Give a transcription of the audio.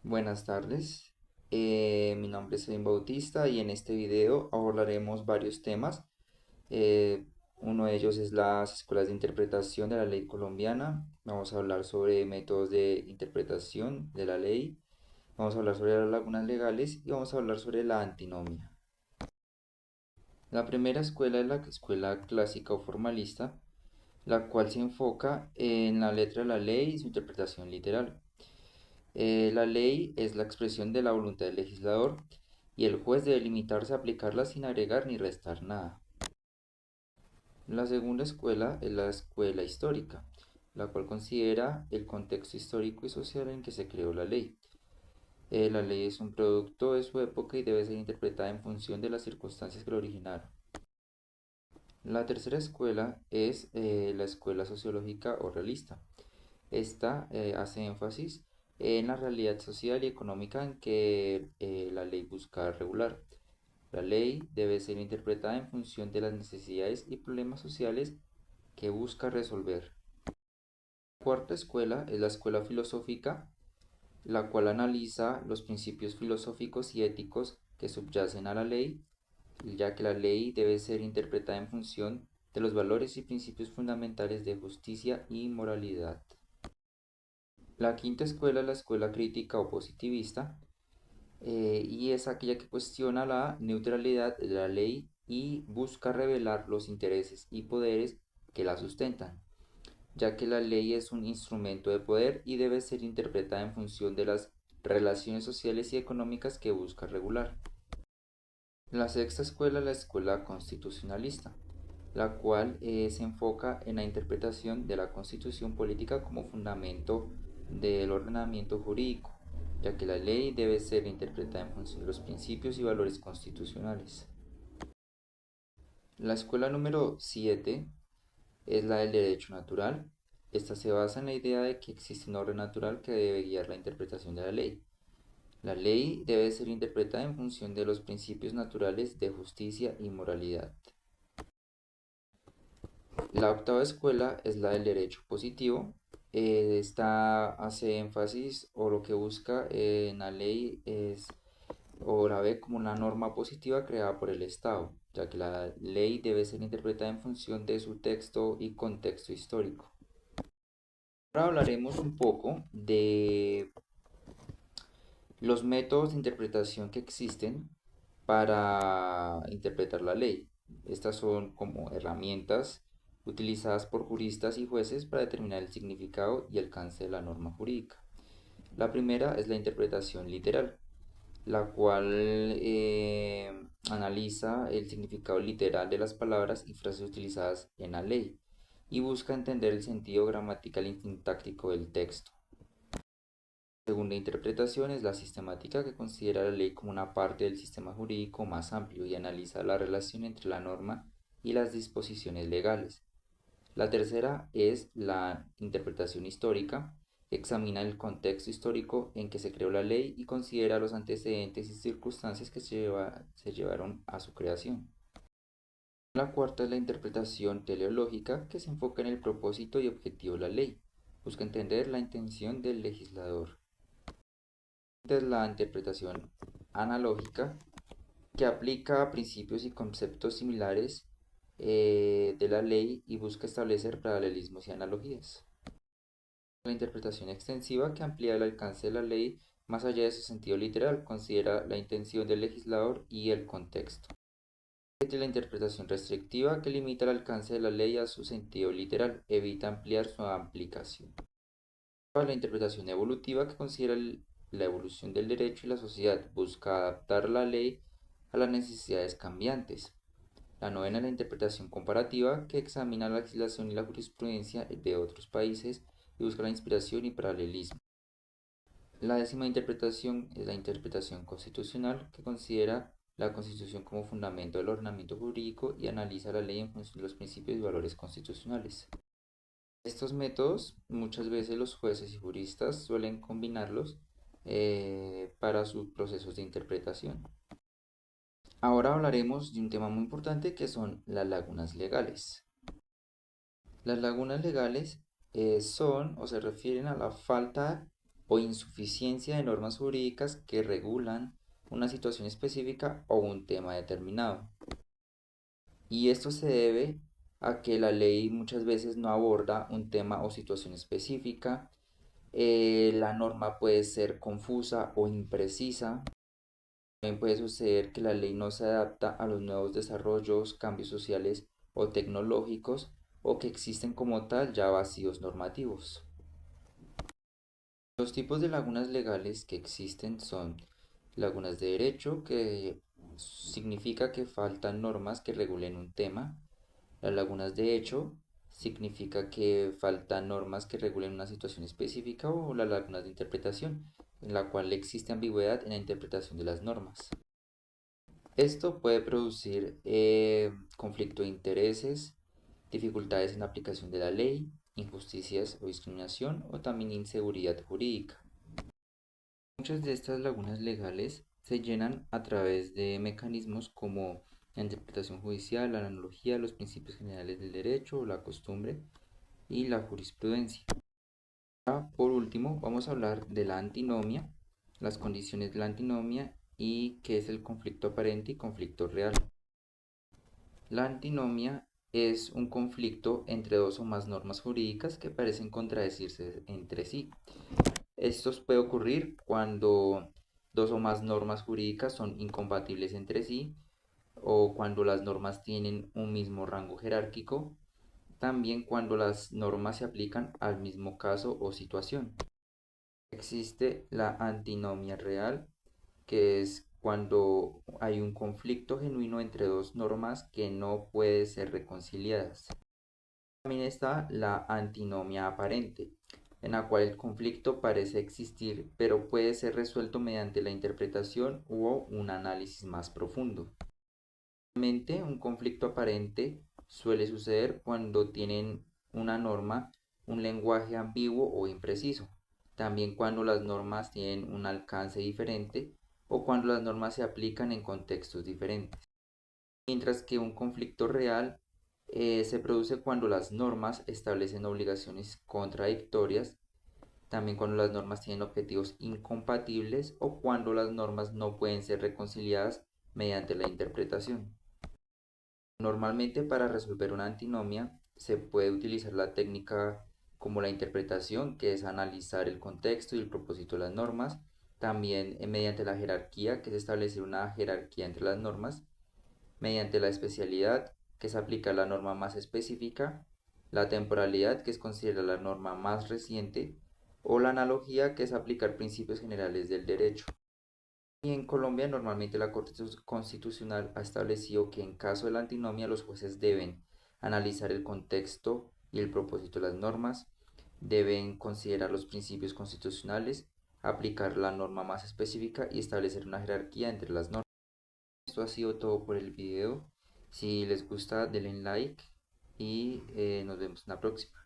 Buenas tardes, mi nombre es Edwin Bautista y en este video abordaremos varios temas. Eh, Uno de ellos es las escuelas de interpretación de la ley colombiana. Vamos a hablar sobre métodos de interpretación de la ley. Vamos a hablar sobre las lagunas legales y vamos a hablar sobre la antinomia. La primera escuela es la escuela clásica o formalista, la cual se enfoca en la letra de la ley y su interpretación literal. La ley es la expresión de la voluntad del legislador y el juez debe limitarse a aplicarla sin agregar ni restar nada. La segunda escuela es la escuela histórica, la cual considera el contexto histórico y social en que se creó la ley. La ley es un producto de su época y debe ser interpretada en función de las circunstancias que lo originaron. La tercera escuela es la escuela sociológica o realista. Esta hace énfasis en la realidad social y económica en que la ley busca regular. La ley debe ser interpretada en función de las necesidades y problemas sociales que busca resolver. La cuarta escuela es la escuela filosófica, la cual analiza los principios filosóficos y éticos que subyacen a la ley, ya que la ley debe ser interpretada en función de los valores y principios fundamentales de justicia y moralidad. La quinta escuela es la escuela crítica o positivista, y es aquella que cuestiona la neutralidad de la ley y busca revelar los intereses y poderes que la sustentan, ya que la ley es un instrumento de poder y debe ser interpretada en función de las relaciones sociales y económicas que busca regular. La sexta escuela es la escuela constitucionalista, la cual se enfoca en la interpretación de la constitución política como fundamento del ordenamiento jurídico, ya que la ley debe ser interpretada en función de los principios y valores constitucionales. La escuela número 7 es la del derecho natural. Esta se basa en la idea de que existe un orden natural que debe guiar la interpretación de la ley. La ley debe ser interpretada en función de los principios naturales de justicia y moralidad. La octava escuela es la del derecho positivo. Esta hace énfasis o lo que busca en la ley es o la ve como una norma positiva creada por el Estado, ya que la ley debe ser interpretada en función de su texto y contexto histórico. Ahora hablaremos un poco de los métodos de interpretación que existen para interpretar la ley. Estas son como herramientas utilizadas por juristas y jueces para determinar el significado y alcance de la norma jurídica. La primera es la interpretación literal, la cual analiza el significado literal de las palabras y frases utilizadas en la ley y busca entender el sentido gramatical y sintáctico del texto. La segunda interpretación es la sistemática, que considera la ley como una parte del sistema jurídico más amplio y analiza la relación entre la norma y las disposiciones legales. La tercera es la interpretación histórica, que examina el contexto histórico en que se creó la ley y considera los antecedentes y circunstancias que se llevaron a su creación. La cuarta es la interpretación teleológica, que se enfoca en el propósito y objetivo de la ley. Busca entender la intención del legislador. Es la interpretación analógica, que aplica principios y conceptos similares de la ley y busca establecer paralelismos y analogías. La interpretación extensiva, que amplía el alcance de la ley más allá de su sentido literal, considera la intención del legislador y el contexto. La interpretación restrictiva, que limita el alcance de la ley a su sentido literal, evita ampliar su aplicación. La interpretación evolutiva, que considera la evolución del derecho y la sociedad, busca adaptar la ley a las necesidades cambiantes. La novena es la interpretación comparativa, que examina la legislación y la jurisprudencia de otros países y busca la inspiración y paralelismo. La décima interpretación es la interpretación constitucional, que considera la Constitución como fundamento del ordenamiento jurídico y analiza la ley en función de los principios y valores constitucionales. Estos métodos muchas veces los jueces y juristas suelen combinarlos para sus procesos de interpretación. Ahora hablaremos de un tema muy importante, que son las lagunas legales. Las lagunas legales son o se refieren a la falta o insuficiencia de normas jurídicas que regulan una situación específica o un tema determinado. Y esto se debe a que la ley muchas veces no aborda un tema o situación específica. La norma puede ser confusa o imprecisa. También puede suceder que la ley no se adapta a los nuevos desarrollos, cambios sociales o tecnológicos, o que existen como tal ya vacíos normativos. Los tipos de lagunas legales que existen son lagunas de derecho, que significa que faltan normas que regulen un tema. Las lagunas de hecho significa que faltan normas que regulen una situación específica, o las lagunas de interpretación, en la cual existe ambigüedad en la interpretación de las normas. Esto puede producir conflicto de intereses, dificultades en la aplicación de la ley, injusticias o discriminación, o también inseguridad jurídica. Muchas de estas lagunas legales se llenan a través de mecanismos como la interpretación judicial, la analogía, los principios generales del derecho, la costumbre y la jurisprudencia. Por último, vamos a hablar de la antinomia, las condiciones de la antinomia y qué es el conflicto aparente y conflicto real. La antinomia es un conflicto entre dos o más normas jurídicas que parecen contradecirse entre sí. Esto puede ocurrir cuando dos o más normas jurídicas son incompatibles entre sí, o cuando las normas tienen un mismo rango jerárquico, también cuando las normas se aplican al mismo caso o situación. Existe la antinomia real, que es cuando hay un conflicto genuino entre dos normas que no pueden ser reconciliadas. También está la antinomia aparente, en la cual el conflicto parece existir, pero puede ser resuelto mediante la interpretación o un análisis más profundo. Normalmente, un conflicto aparente suele suceder cuando tienen una norma un lenguaje ambiguo o impreciso, también cuando las normas tienen un alcance diferente o cuando las normas se aplican en contextos diferentes. Mientras que un conflicto real se produce cuando las normas establecen obligaciones contradictorias, también cuando las normas tienen objetivos incompatibles o cuando las normas no pueden ser reconciliadas mediante la interpretación. Normalmente, para resolver una antinomia se puede utilizar la técnica como la interpretación, que es analizar el contexto y el propósito de las normas. También mediante la jerarquía, que es establecer una jerarquía entre las normas. Mediante la especialidad, que es aplicar la norma más específica. La temporalidad, que es considerar la norma más reciente. O la analogía, que es aplicar principios generales del derecho. Y en Colombia, normalmente la Corte Constitucional ha establecido que en caso de la antinomia los jueces deben analizar el contexto y el propósito de las normas, deben considerar los principios constitucionales, aplicar la norma más específica y establecer una jerarquía entre las normas. Esto ha sido todo por el video. Si les gusta, denle like y nos vemos en la próxima.